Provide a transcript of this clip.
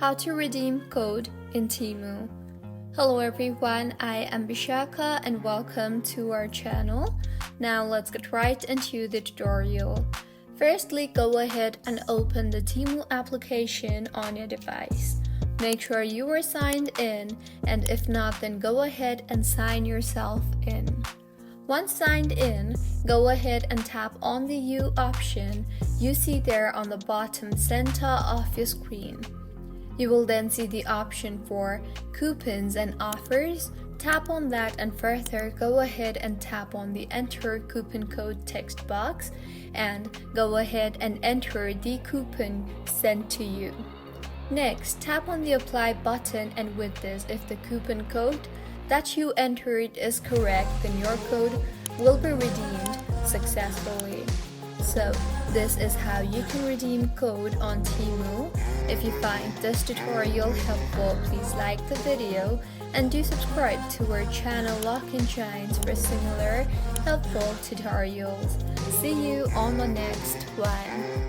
How to redeem code in Temu. Hello everyone, I am Bishaka and welcome to our channel. Now let's get right into the tutorial. Firstly, go ahead and open the Temu application on your device. Make sure you are signed in, and if not, then go ahead and sign yourself in. Once signed in, go ahead and tap on the U option you see there on the bottom center of your screen. You will then see the option for coupons and offers. Tap on that and further go ahead and tap on the enter coupon code text box and go ahead and enter the coupon sent to you. Next, tap on the apply button, and with this, if the coupon code that you entered is correct, then your code will be redeemed successfully. So this is how you can redeem code on Temu. If you find this tutorial helpful, please like the video and do subscribe to our channel Lock and Shines for similar helpful tutorials. See you on the next one.